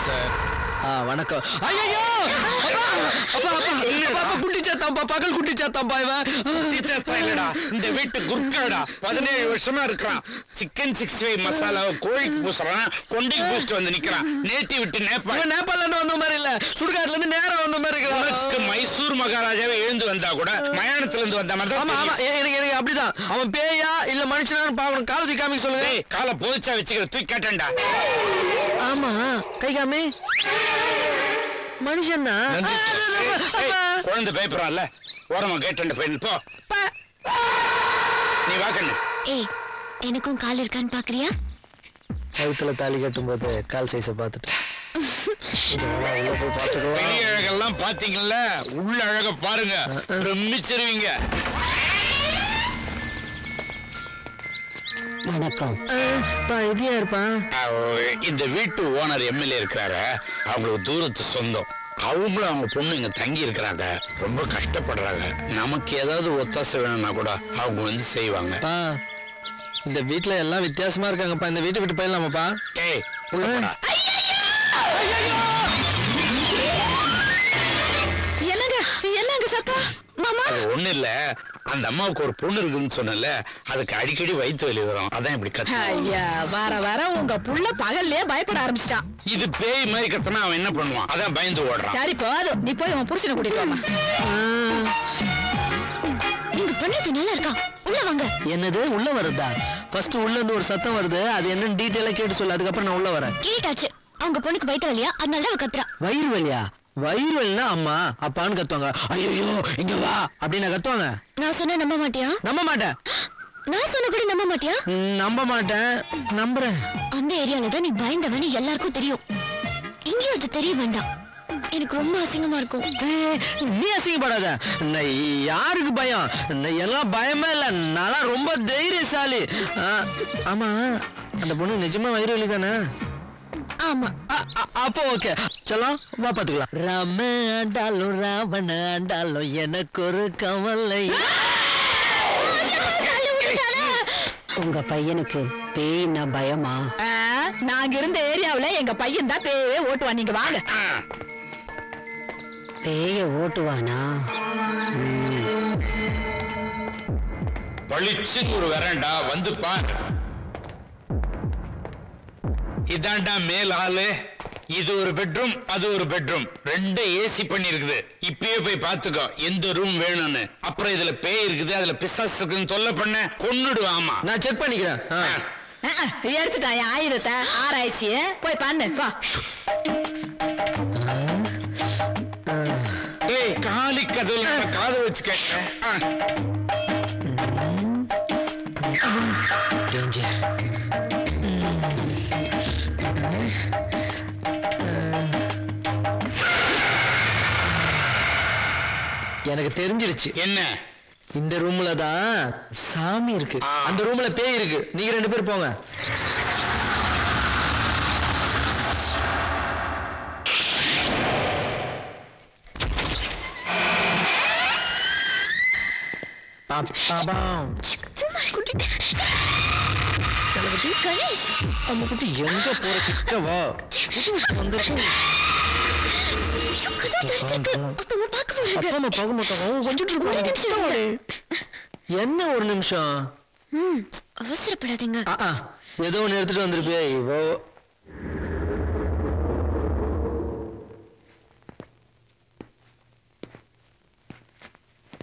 Sir. வணக்கம். ஐயோ குட்டி சாத்தாம்பா, பகல் குட்டி சாத்தாம்பா. இவன் குட்டி சாத்தா இல்லடா, இந்த வீட்டு குர்காடா. 17 வருஷமா இருக்கிறான். சிக்கன் 65 மசாலாவை கோழிக்கு பூசுறான், கொண்டைக்கு பூசிட்டு வந்து நிக்கிறான். நேட்டி விட்டு நேபாள்ல இருந்து வந்த மாதிரி இல்ல, சுடுகாட்டுல இருந்து நேரா வந்த மாதிரி இருக்கு. மைசூர் மகாராஜாவே எழுந்து வந்தா கூட மயானத்துல இருந்து வந்த மாதிரி. ஆமா ஆமா, எனக்கு அப்படிதான். அவன் பேயா இல்ல மனுஷனான்னு பாக்கணும். காலை தூக்கி காமிக்க சொல்லுங்க. காலை போதிச்சா வச்சுக்கிற தூக்கி கேட்டேன்டா. ஆமா, கை காமி. மனுஷன் குழந்தை பயப்படுறான்ல, ஓரமா கேட்டு போய் போ. நீ வாக்கண்ணு. ஏய், எனக்கும் கால் இருக்கான்னு பாக்குறியா? கழுத்துல தாலி கட்டும் போது கால் சைஸ பாத்துட்டு வெளி அழகெல்லாம் பாத்தீங்கல்ல, உள்ள அழக பாருங்க, பிரமிச்சிருவீங்க. வணக்கம். இது யாருப்பான்? இந்த வீட்டு ஓனர் எம்எல்ஏ இருக்கிறாரு. அவங்களுக்கு தூரத்து சொந்தம். அவங்களும் அவங்க பொண்ணு இங்க தங்கி இருக்கிறாங்க. ரொம்ப கஷ்டப்படுறாங்க. நமக்கு ஏதாவது ஒத்தாசை வேணும்னா கூட அவங்க வந்து செய்வாங்க. இந்த வீட்டுல எல்லாம் வித்தியாசமா இருக்காங்கப்பா. இந்த வீட்டை விட்டு போயிடலாமாப்பா? ஏய், உள்ள போடா. என்னங்க சத்தா? மாமா, ஒண்ணு இல்ல, அந்த அம்மாவுக்கு ஒரு பொண்ணு இருக்குன்னு சொன்னல, அதுக்கு அடிக்கடி வயிற்று வலி வரும். அதான் இப்படி கத்து. ஐயா, வர வர உங்க புள்ள பகல்லே பயப்பட ஆரம்பிச்சிட்டான். இது பேய் மாதிரி கத்துனா அவன் என்ன பண்ணுவான்? அதான் பயந்து ஓடுறான். சரி போதும், நீ போய் உன் புருஷனை கூட்டிட்டு வாமா. நீங்க பொண்ணு நல்லா இருக்கா, உள்ள வாங்க. என்னது உள்ள வருதா? ஃபர்ஸ்ட் உள்ள இருந்து ஒரு சத்தம் வருது, அது என்னன்னு டீடைலா கேட்டு சொல்லு, அதுக்கப்புறம் நான் உள்ள வரேன். கேட்டாச்சு. அவங்க பொண்ணுக்கு வயிற்று வலியா, அதனால அவ கத்துறா. வயிறு வலியா? வயிறு வலினா அம்மா அப்பான்னு கத்துவாங்க. ஐயோ இங்க வா அப்படின்னு கத்துவாங்க. நான் சொன்ன நம்ப மாட்டியா? நம்ப மாட்டேன். நான் சொன்ன கூட நம்ப மாட்டியா? நம்ப மாட்டேன். நம்புறேன். அந்த ஏரியால தான் நீ பயந்தவன்னு எல்லாருக்கும் தெரியும். இங்கேயும் அது தெரிய வேண்டாம். எனக்கு ரொம்ப அசிங்கமா இருக்கும். நீ அசிங்கப்படாத. யாருக்கு பயம்? எல்லாம் பயமே இல்ல, நான் ரொம்ப தைரியசாலி. ஆமா, அந்த பொண்ணு நிஜமா வயிறு வலி தானே? ஆமா. அப்போ ஓகே, சொல்லலாம், வா பாத்துக்கலாம். ராம ஆண்டாலும் ராவண ஆண்டாலும் எனக்கு ஒரு கவலை. உங்க பையனுக்கு பேய்னா பயமா? நாங்க இருந்த ஏரியாவுல எங்க பையன் தான் பேயே ஓட்டுவான். நீங்க வாங்க. பேய ஓட்டுவானா? பளிச்சு ஒரு வரண்டா வந்து பாரு. இதாண்டா மேல் ஹாலு. இது ஒரு பெட்ரூம், அது ஒரு பெட்ரூம். ரெண்டு ஏசி பண்ணி இருக்குது. இப்பயே போய் பாத்துக்கோ எந்த ரூம் வேணும்னு. அப்புறம் இதுல பேய் இருக்குது, அதுல பிசாசு இருக்குன்னு தொல்லை பண்ண கொன்னுடுவான். ஆமா, நான் செக் பண்ணிக்கிறேன். எடுத்துட்டான் ஆயுதத்தை, ஆராய்ச்சி போய் பண்ணு. ஏய், காலி கதவுல காதை வச்சு கேட்டேன். எனக்கு தெரிஞ்சிடுச்சு. என்ன? இந்த ரூம்ல தான் சாமி இருக்கு, அந்த ரூம்ல பேய் இருக்கு. நீங்க ரெண்டு பேரும் போங்க. கணேஷ், அம்மா குட்டி எங்க போற? கிட்ட வா. என்ன ஒரு நிமிஷம், அவசரப்படாதீங்க. ஏதோ ஒன்னு எடுத்துட்டு வந்திருப்பே.